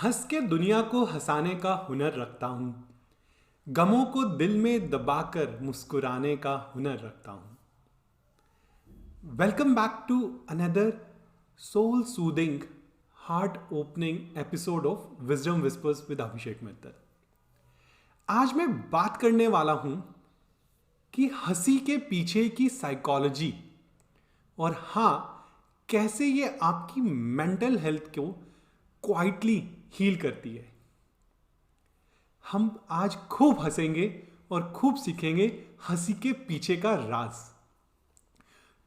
हंस के दुनिया को हंसाने का हुनर रखता हूँ। गमों को दिल में दबाकर मुस्कुराने का हुनर रखता हूँ। Welcome back to another soul soothing heart opening episode of wisdom whispers with Abhishek Mittal. आज मैं बात करने वाला हूँ कि हंसी के पीछे की साइकोलॉजी और हाँ, कैसे ये आपकी मेंटल हेल्थ को क्वाइटली हील करती है। हम आज खूब हंसेंगे और खूब सीखेंगे हंसी के पीछे का राज।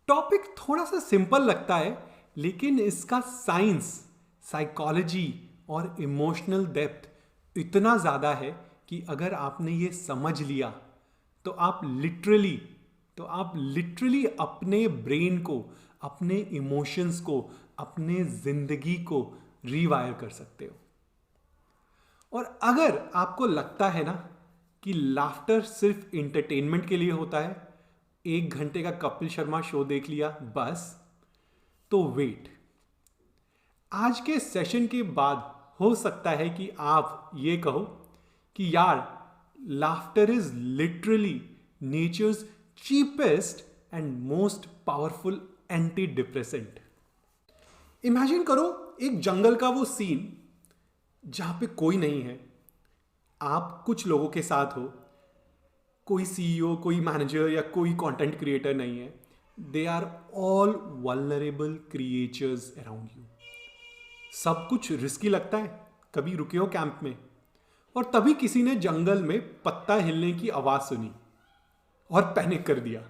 टॉपिक थोड़ा सा सिंपल लगता है, लेकिन इसका साइंस, साइकोलॉजी और इमोशनल डेप्थ इतना ज़्यादा है कि अगर आपने ये समझ लिया तो आप लिटरली अपने ब्रेन को, अपने इमोशंस को, अपने जिंदगी को रीवायर कर सकते हो। और अगर आपको लगता है ना कि लाफ्टर सिर्फ इंटरटेनमेंट के लिए होता है, 1 घंटे का कपिल शर्मा शो देख लिया बस, तो वेट, आज के सेशन के बाद हो सकता है कि आप ये कहो कि यार, laughter is literally nature's cheapest and most powerful antidepressant. Imagine करो एक जंगल का वो सीन जहां पे कोई नहीं है, आप कुछ लोगों के साथ हो, कोई सीईओ, कोई मैनेजर या कोई कंटेंट क्रिएटर नहीं है। They are all vulnerable creatures around you. सब कुछ रिस्की लगता है। कभी रुके हो कैंप में और तभी किसी ने जंगल में पत्ता हिलने की आवाज सुनी और पैनिक कर दिया।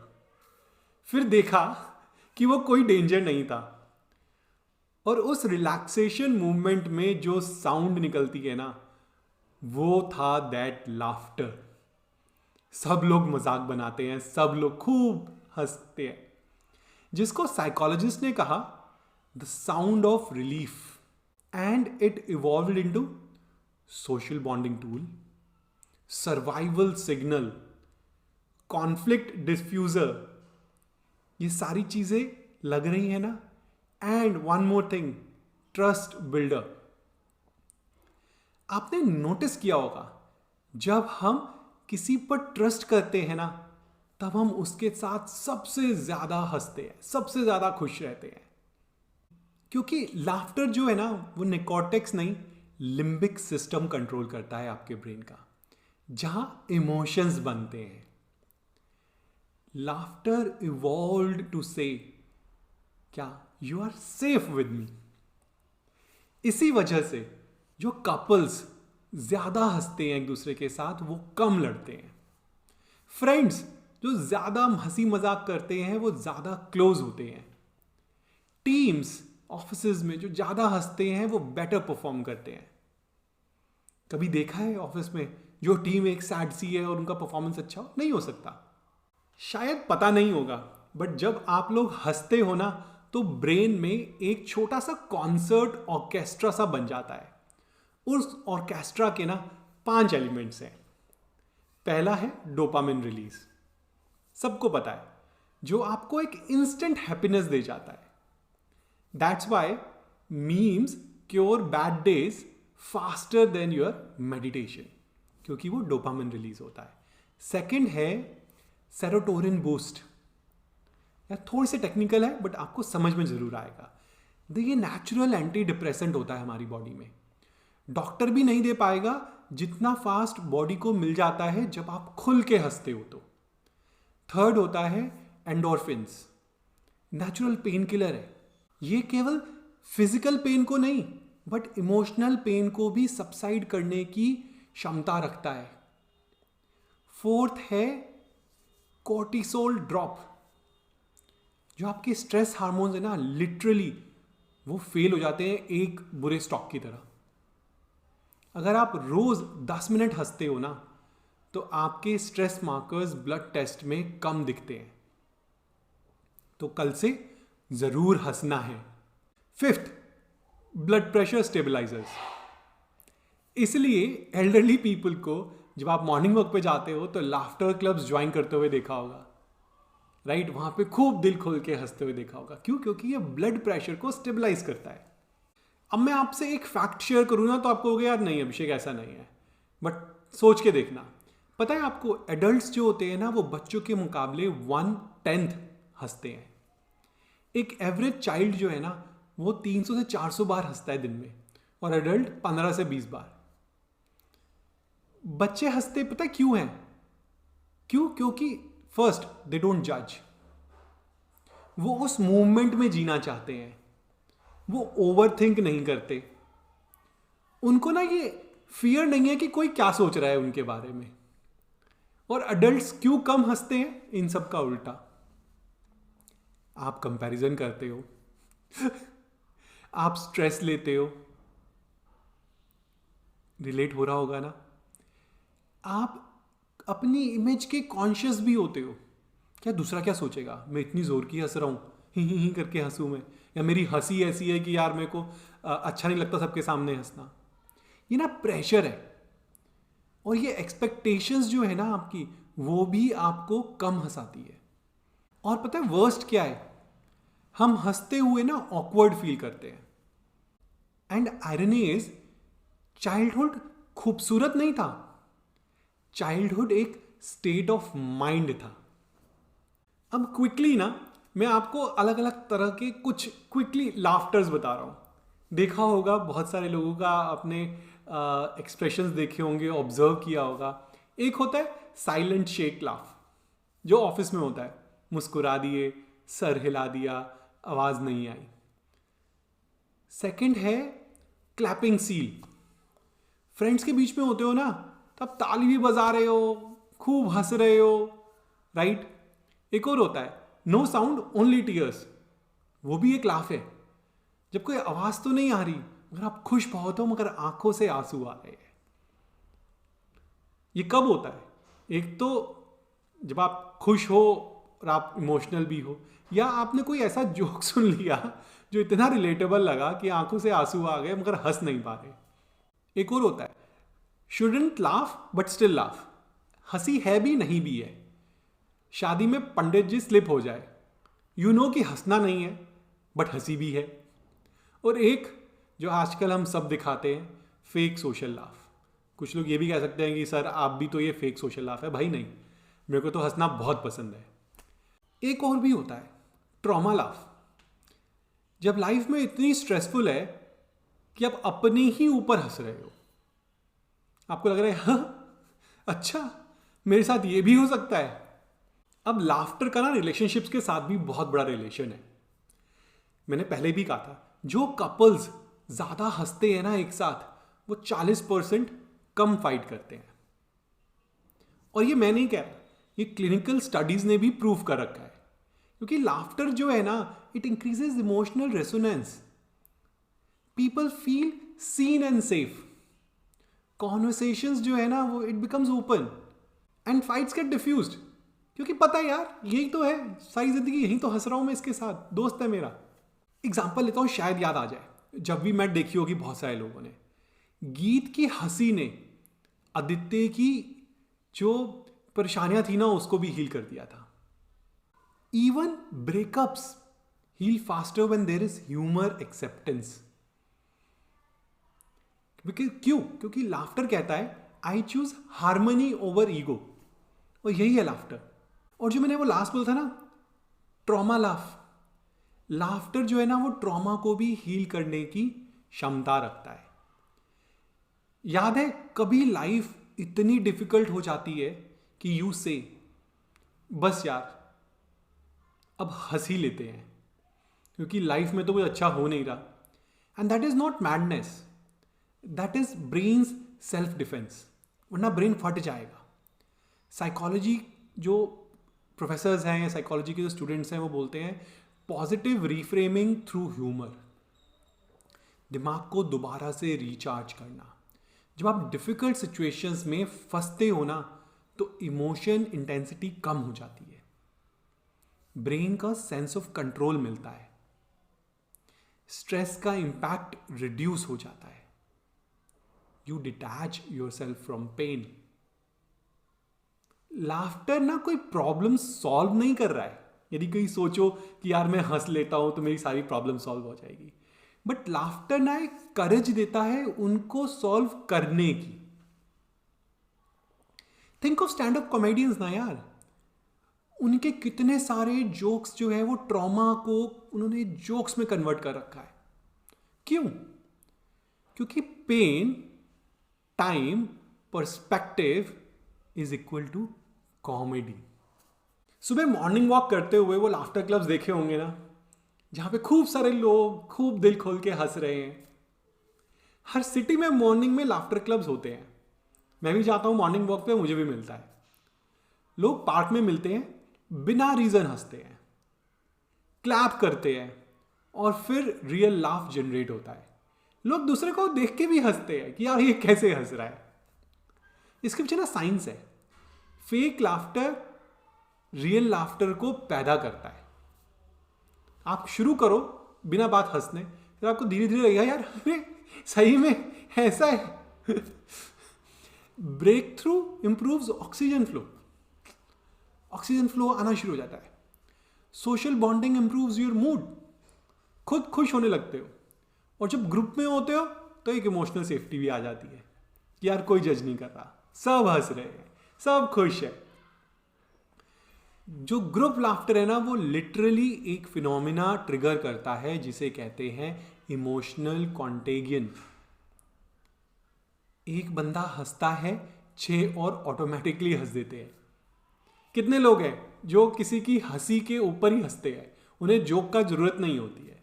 फिर देखा कि वो कोई डेंजर नहीं था, और उस रिलैक्सेशन मूवमेंट में जो साउंड निकलती है ना, वो था दैट लाफ्टर। सब लोग मजाक बनाते हैं, सब लोग खूब हंसते हैं, जिसको साइकोलॉजिस्ट ने कहा the sound of relief. And it evolved into social bonding tool, survival signal, conflict diffuser. ये सारी चीजें लग रही है ना। And one more thing, trust builder. आपने नोटिस किया होगा, जब हम किसी पर ट्रस्ट करते हैं ना, तब हम उसके साथ सबसे ज्यादा हंसते हैं, सबसे ज्यादा खुश रहते हैं। क्योंकि लाफ्टर जो है ना, वो निकोटेक्स नहीं, लिम्बिक सिस्टम कंट्रोल करता है आपके ब्रेन का, जहां इमोशंस बनते हैं। लाफ्टर इवॉल्व्ड टू से क्या, you are safe with me. इसी वजह से जो कपल्स ज्यादा हंसते हैं एक दूसरे के साथ, वो कम लड़ते हैं। फ्रेंड्स जो ज्यादा हंसी मजाक करते हैं, वो ज्यादा क्लोज होते हैं। टीम्स ऑफिसेज में जो ज्यादा हंसते हैं, वो बेटर परफॉर्म करते हैं। कभी देखा है ऑफिस में जो टीम एक सैड सी है और उनका परफॉर्मेंस अच्छा हो? नहीं हो सकता। शायद पता नहीं होगा, बट जब आप लोग हंसते हो ना, तो ब्रेन में एक छोटा सा कॉन्सर्ट ऑर्केस्ट्रा सा बन जाता है। उस ऑर्केस्ट्रा के ना 5 एलिमेंट्स हैं। पहला है डोपामिन रिलीज, सबको पता है, जो आपको एक इंस्टेंट हैप्पीनेस दे जाता है। That's why memes cure bad days faster than your meditation, क्योंकि वो डोपामिन रिलीज होता है। सेकंड है सेरोटोनिन बूस्ट। यार थोड़ी सी टेक्निकल है, बट आपको समझ में जरूर आएगा। ये नेचुरल एंटी डिप्रेसेंट होता है हमारी बॉडी में। डॉक्टर भी नहीं दे पाएगा जितना फास्ट बॉडी को मिल जाता है जब आप खुल के हंसते हो तो। थर्ड होता है एंडोर्फिन्स, नेचुरल पेन किलर है। ये केवल फिजिकल पेन को नहीं, बट इमोशनल पेन को भी सबसाइड करने की क्षमता रखता है। फोर्थ है कोर्टिसोल ड्रॉप। जो आपके स्ट्रेस हार्मोन्स है ना, लिटरली वो फेल हो जाते हैं एक बुरे स्टॉक की तरह। अगर आप रोज 10 मिनट हंसते हो ना, तो आपके स्ट्रेस मार्कर्स ब्लड टेस्ट में कम दिखते हैं। तो कल से जरूर हंसना है। Fifth, blood pressure stabilisers. इसलिए एल्डरली पीपल को जब आप मॉर्निंग वॉक पे जाते हो तो लाफ्टर क्लब्स ज्वाइन करते हुए देखा होगा, राइट? वहां पे खूब दिल खोल के हंसते हुए देखा होगा। क्यों? क्योंकि ये ब्लड प्रेशर को स्टेबलाइज करता है। अब मैं आपसे एक फैक्ट शेयर करूँ ना तो आपको हो गया यार नहीं अभिषेक ऐसा नहीं है, बट सोच के देखना। पता है आपको एडल्ट्स जो होते हैं ना वो बच्चों के मुकाबले 1/10 हंसते हैं। एक एवरेज चाइल्ड जो है ना वो 300 से 400 बार हंसता है दिन में, और एडल्ट 15 से 20 बार। बच्चे हंसते पता है क्यों हैं? क्यों? क्योंकि फर्स्ट दे डोंट जज, वो उस मोमेंट में जीना चाहते हैं, वो ओवर थिंक नहीं करते, उनको ना ये फियर नहीं है कि कोई क्या सोच रहा है उनके बारे में। और अडल्ट्स क्यों कम हंसते हैं? इन सब का उल्टा, आप कंपैरिजन करते हो आप स्ट्रेस लेते हो, रिलेट हो रहा होगा ना। आप अपनी इमेज के कॉन्शियस भी होते हो, क्या दूसरा क्या सोचेगा, मैं इतनी जोर की हंस रहा हूँ, ही करके हंसूं मैं, या मेरी हंसी ऐसी है कि यार मेरे को अच्छा नहीं लगता सबके सामने हंसना। ये ना प्रेशर है, और ये एक्सपेक्टेशंस जो है ना आपकी, वो भी आपको कम हंसाती है। और पता है वर्स्ट क्या है? हम हंसते हुए ना ऑकवर्ड फील करते हैं। एंड आयरनी इज, चाइल्डहुड खूबसूरत नहीं था, चाइल्डहुड एक स्टेट ऑफ माइंड था। अब क्विकली ना मैं आपको अलग अलग तरह के कुछ क्विकली लाफ्टर्स बता रहा हूँ। देखा होगा बहुत सारे लोगों का, अपने एक्सप्रेशंस देखे होंगे, ऑब्जर्व किया होगा। एक होता है साइलेंट शेक लाफ, जो ऑफिस में होता है, मुस्कुरा दिए, सर हिला दिया, आवाज नहीं आई। सेकंड है क्लैपिंग सील, फ्रेंड्स के बीच में होते हो ना तब ताली भी बजा रहे हो, खूब हंस रहे हो, राइट। एक और होता है नो साउंड ओनली टीयर्स, वो भी एक लाफ है, जब कोई आवाज तो नहीं आ रही मगर आप खुश बहुत हो, मगर आंखों से आंसू आ रहे हैं। ये कब होता है? एक तो जब आप खुश हो और आप इमोशनल भी हो, या आपने कोई ऐसा जोक सुन लिया जो इतना रिलेटेबल लगा कि आंखों से आंसू आ गए मगर हंस नहीं पा रहे। एक और होता है shouldn't laugh but still laugh, हंसी है भी नहीं भी है। शादी में पंडित जी स्लिप हो जाए, यू नो कि हंसना नहीं है बट हंसी भी है। और एक जो आजकल हम सब दिखाते हैं, फेक सोशल लाफ। कुछ लोग ये भी कह सकते हैं कि सर आप भी तो ये फेक सोशल लाफ है। भाई नहीं, मेरे को तो हंसना बहुत पसंद है। एक और भी होता है ट्रॉमा लाफ, जब लाइफ में इतनी स्ट्रेसफुल है कि आप अपने ही ऊपर हंस रहे हो, आपको लग रहा है हाँ अच्छा मेरे साथ ये भी हो सकता है। अब लाफ्टर का ना रिलेशनशिप्स के साथ भी बहुत बड़ा रिलेशन है। मैंने पहले भी कहा था, जो कपल्स ज्यादा हंसते हैं ना एक साथ, वो 40% कम फाइट करते हैं। और ये मैं नहीं कह रहा, ये क्लिनिकल स्टडीज ने भी प्रूव कर रखा है, क्योंकि लाफ्टर जो है ना it increases emotional resonance, people feel seen and safe, conversations जो है ना वो it becomes open, and fights get diffused, क्योंकि पता है यार यही तो है, सारी जिंदगी यही तो हंस रहा हूं मैं, इसके साथ दोस्त है मेरा। एग्जाम्पल लेता हूं, शायद याद आ जाए, जब भी मैट देखी होगी बहुत सारे लोगों ने, गीत की हंसी ने आदित्य की जो परेशानियां थी ना उसको भी हील कर दिया था। Even breakups heal faster when there is humour acceptance. क्यों? क्योंकि लाफ्टर कहता है I choose harmony over ego, और यही है लाफ्टर। और जो मैंने वो लास्ट बोला था ना ट्रॉमा लाफ, लाफ्टर जो है ना वो ट्रॉमा को भी हील करने की क्षमता रखता है। याद है कभी लाइफ इतनी डिफिकल्ट हो जाती है कि यू से बस यार अब हंस ही लेते हैं, क्योंकि लाइफ में तो कुछ अच्छा हो नहीं रहा, and that is not madness, that is brains self defence, वरना ब्रेन फट जाएगा। साइकोलॉजी जो प्रोफेसर्स हैं या साइकोलॉजी के जो स्टूडेंट्स हैं वो बोलते हैं पॉजिटिव रीफ्रेमिंग थ्रू ह्यूमर, दिमाग को दोबारा से रिचार्ज करना। जब आप डिफिकल्ट सिचुएशंस में फंसते हो ना तो इमोशन इंटेंसिटी कम हो जाती है, ब्रेन का सेंस ऑफ कंट्रोल मिलता है, स्ट्रेस का इंपैक्ट रिड्यूस हो जाता है, you detach yourself from pain. Laughter ना कोई प्रॉब्लम सॉल्व नहीं कर रहा है। यदि कहीं सोचो कि यार मैं हंस लेता हूं तो मेरी सारी प्रॉब्लम सॉल्व हो जाएगी, बट लाफ्टर ना एक करेज देता है उनको सॉल्व करने की। Think of stand up comedians ना यार, उनके कितने सारे जोक्स जो है वो ट्रॉमा को उन्होंने जोक्स में कन्वर्ट कर रखा है। क्यों? क्योंकि pain, time, perspective is equal to comedy. सुबह मॉर्निंग वॉक करते हुए वो लाफ्टर क्लब्स देखे होंगे ना, जहां पे खूब सारे लोग खूब दिल खोल के हंस रहे हैं। हर सिटी में मॉर्निंग में लाफ्टर क्लब्स होते हैं। मैं भी जाता हूं मॉर्निंग वॉक पे, मुझे भी मिलता है। लोग पार्क में मिलते हैं, बिना रीजन हंसते हैं, क्लैप करते हैं और फिर रियल लाफ जनरेट होता है। लोग दूसरे को देख के भी हंसते हैं कि यार ये कैसे हंस रहा है। इसके पीछे ना साइंस है। फेक लाफ्टर रियल लाफ्टर को पैदा करता है। आप शुरू करो बिना बात हंसने, फिर आपको धीरे धीरे लगेगा यार अरे सही में ऐसा है। Break through improves oxygen flow. Oxygen flow आना शुरू हो जाता है। Social bonding improves your mood. खुद खुश होने लगते हो। और जब ग्रुप में होते हो तो एक इमोशनल सेफ्टी भी आ जाती है कि यार कोई जज नहीं कर रहा, सब हंस रहे हैं, सब खुश है। जो ग्रुप लाफ्टर है ना, वो लिटरली एक फिनोमिना ट्रिगर करता है जिसे कहते हैं इमोशनल कॉन्टेगियन। एक बंदा हंसता है, 6 और ऑटोमेटिकली हंस देते हैं। कितने लोग हैं जो किसी की हंसी के ऊपर ही हंसते हैं, उन्हें जोक का जरूरत नहीं होती है?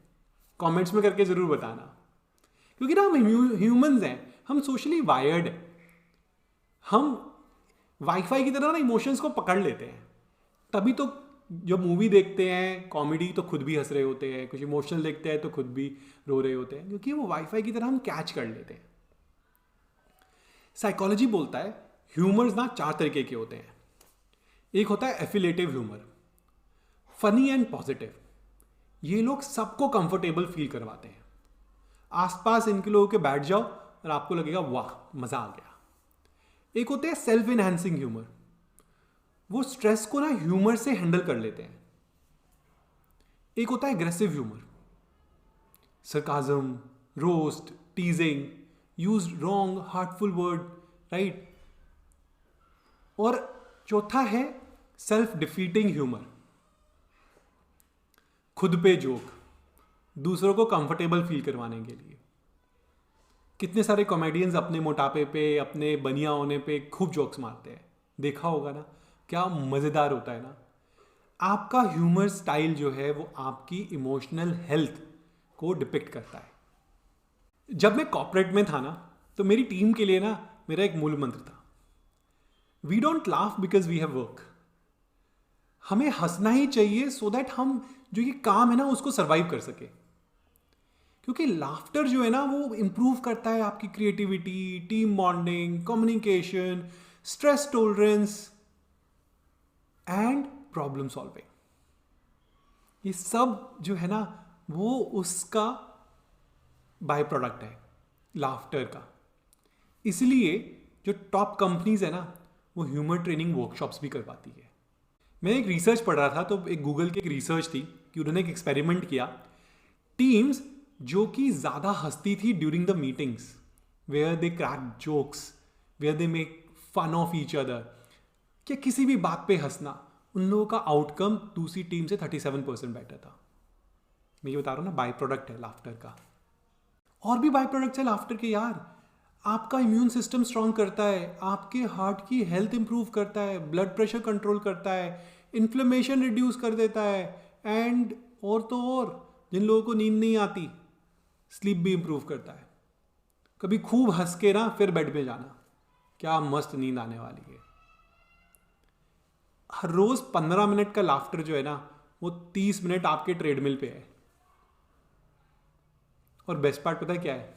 कमेंट्स में करके जरूर बताना। क्योंकि ना हम ह्यूमंस हैं, हम सोशली वायर्ड हैं। हम वाईफाई की तरह ना इमोशंस को पकड़ लेते हैं। तभी तो जब मूवी देखते हैं कॉमेडी तो खुद भी हंस रहे होते हैं, कुछ इमोशनल देखते हैं तो खुद भी रो रहे होते हैं, क्योंकि वो वाईफाई की तरह हम कैच कर लेते हैं। साइकोलॉजी बोलता है ह्यूमर्स ना 4 तरीके के होते हैं। एक होता है एफिलेटिव ह्यूमर, फनी एंड पॉजिटिव। ये लोग सबको कंफर्टेबल फील करवाते हैं। आसपास इनके लोगों के बैठ जाओ और आपको लगेगा वाह मजा आ गया। एक होते हैं सेल्फ इनहैंसिंग ह्यूमर, वो स्ट्रेस को ना ह्यूमर से हैंडल कर लेते हैं। एक होता है aggressive humour, sarcasm, roast, टीजिंग, use wrong heartful word, right. और चौथा है सेल्फ डिफीटिंग ह्यूमर, खुद पे जोक, दूसरों को कंफर्टेबल फील करवाने के लिए। कितने सारे कॉमेडियंस अपने मोटापे पे, अपने बनिया होने पे खूब जोक्स मारते हैं, देखा होगा ना, क्या मजेदार होता है ना। आपका ह्यूमर स्टाइल जो है वो आपकी इमोशनल हेल्थ को डिपिक्ट करता है। जब मैं कॉर्पोरेट में था ना, तो मेरी टीम के लिए ना मेरा एक मूल मंत्र था, we don't laugh because we have work. हमें हंसना ही चाहिए सो दैट हम जो ये काम है ना उसको सरवाइव कर सके। क्योंकि लाफ्टर जो है ना वो इंप्रूव करता है आपकी creativity, team bonding, communication, stress tolerance and problem solving. ये सब जो है ना वो उसका बाय प्रोडक्ट है लाफ्टर का। इसलिए जो टॉप कंपनीज है ना वो ह्यूमर ट्रेनिंग वर्कशॉप्स भी करवाती है। मैं एक रिसर्च पढ़ रहा था, तो एक गूगल की एक रिसर्च थी कि उन्होंने एक एक्सपेरिमेंट किया। टीम्स जो कि ज़्यादा हंसती थी during the meetings, where they crack jokes, where they make fun of each other, क्या किसी भी बात पे हंसना, उन लोगों का आउटकम दूसरी टीम से 37% बेटर था। मैं ये बता रहा हूँ ना, बाय प्रोडक्ट है लाफ्टर का। और भी बाय प्रोडक्ट्स है लाफ्टर के यार। आपका इम्यून सिस्टम स्ट्रांग करता है, आपके हार्ट की हेल्थ इंप्रूव करता है, ब्लड प्रेशर कंट्रोल करता है, इन्फ्लेमेशन रिड्यूस कर देता है, एंड और तो और जिन लोगों को नींद नहीं आती, स्लीप भी इंप्रूव करता है। कभी खूब हंस के ना फिर बेड में जाना, क्या मस्त नींद आने वाली है। हर रोज 15 मिनट का लाफ्टर जो है ना वो 30 मिनट आपके ट्रेडमिल पे है। और बेस्ट पार्ट पता है क्या है?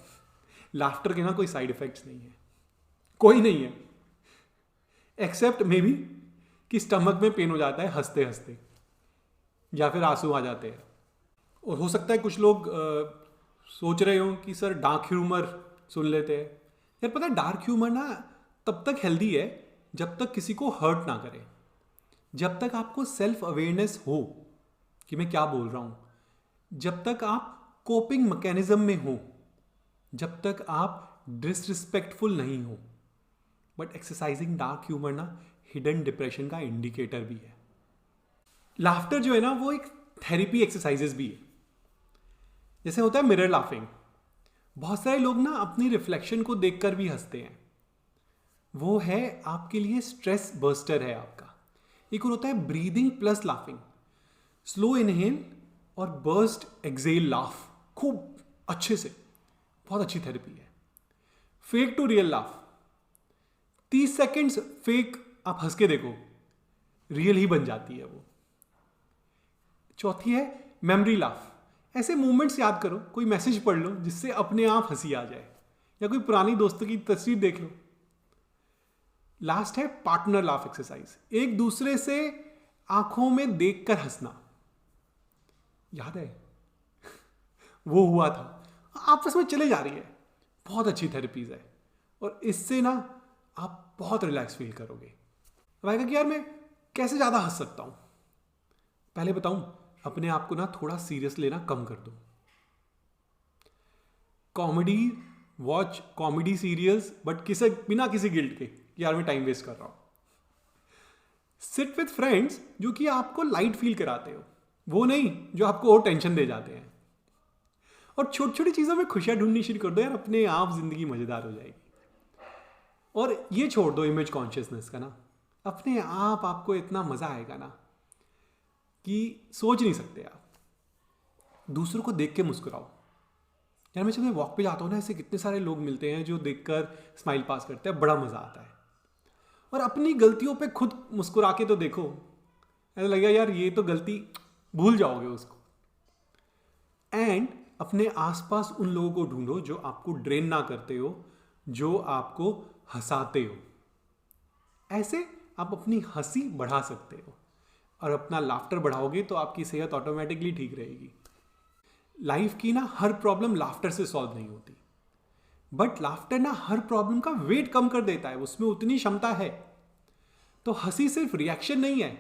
लाफ्टर के ना कोई साइड इफेक्ट्स नहीं है, कोई नहीं है, एक्सेप्ट मे बी कि स्टमक में पेन हो जाता है हंसते हंसते, या फिर आंसू आ जाते हैं। और हो सकता है कुछ लोग सोच रहे हो कि सर डार्क ह्यूमर सुन लेते हैं। यार पता है डार्क ह्यूमर ना तब तक हेल्दी है जब तक किसी को हर्ट ना करे, जब तक आपको सेल्फ अवेयरनेस हो कि मैं क्या बोल रहा हूँ, जब तक आप कोपिंग मैकेनिज्म में हो, जब तक आप डिसरिस्पेक्टफुल नहीं हो। बट एक्सरसाइजिंग डार्क ह्यूमर ना हिडन डिप्रेशन का इंडिकेटर भी है। लाफ्टर जो है ना वो एक थेरेपी एक्सरसाइजेस भी है। जैसे होता है मिरर लाफिंग, बहुत सारे लोग ना अपनी रिफ्लेक्शन को देखकर भी हंसते हैं। वो है आपके लिए स्ट्रेस बर्स्टर है आपका। एक और होता है breathing plus laughing, slow inhale और बर्स्ट एक्सेल लाफ, खूब अच्छे से, बहुत अच्छी थेरेपी है। Fake to real laugh, 30 seconds fake आप हंस के देखो, रियल ही बन जाती है वो। चौथी है मेमोरी लाफ, ऐसे मोमेंट्स याद करो, कोई मैसेज पढ़ लो जिससे अपने आप हंसी आ जाए, या कोई पुरानी दोस्तों की तस्वीर देख लो। लास्ट है पार्टनर लाफ एक्सरसाइज, एक दूसरे से आंखों में देखकर हंसना। याद है वो हुआ था, आपस में चले जा रही है। बहुत अच्छी थेरेपीज है और इससे ना आप बहुत रिलैक्स फील करोगे। अब आएगा कि यार मैं कैसे ज़्यादा हंस सकता हूँ। पहले बताऊं, अपने आप को ना थोड़ा सीरियस लेना कम कर दो। Comedy watch comedy serials, but बिना किसी गिल्ट के यार मैं टाइम वेस्ट कर रहा हूं। सिट विथ फ्रेंड्स जो कि आपको लाइट फील कराते हो, वो नहीं जो आपको और टेंशन दे जाते हैं। और छोटी छोटी चीज़ों में खुशियां ढूंढनी शुरू कर दो यार, अपने आप जिंदगी मजेदार हो जाएगी। और ये छोड़ दो इमेज कॉन्शियसनेस का ना, अपने आप आपको इतना मजा आएगा ना कि सोच नहीं सकते आप। दूसरों को देख के मुस्कुराओ। यार मैं जब वॉक पे जाता हूँ ना, ऐसे कितने सारे लोग मिलते हैं जो देखकर स्माइल पास करते हैं, बड़ा मजा आता है। और अपनी गलतियों पे खुद मुस्कुरा के तो देखो, ऐसा लगेगा यार ये तो गलती, भूल जाओगे उसको। एंड अपने आसपास उन लोगों को ढूंढो जो आपको ड्रेन ना करते हो, जो आपको हंसाते हो। ऐसे आप अपनी हंसी बढ़ा सकते हो और अपना लाफ्टर बढ़ाओगे तो आपकी सेहत ऑटोमेटिकली ठीक रहेगी। लाइफ की ना हर प्रॉब्लम लाफ्टर से सॉल्व नहीं होती, बट लाफ्टर ना हर प्रॉब्लम का वेट कम कर देता है, उसमें उतनी क्षमता है। तो हंसी सिर्फ रिएक्शन नहीं है,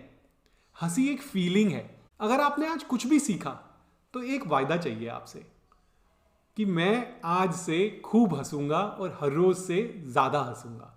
हंसी एक फीलिंग है। अगर आपने आज कुछ भी सीखा तो एक वायदा चाहिए आपसे कि मैं आज से खूब हंसूंगा और हर रोज से ज्यादा हंसूंगा।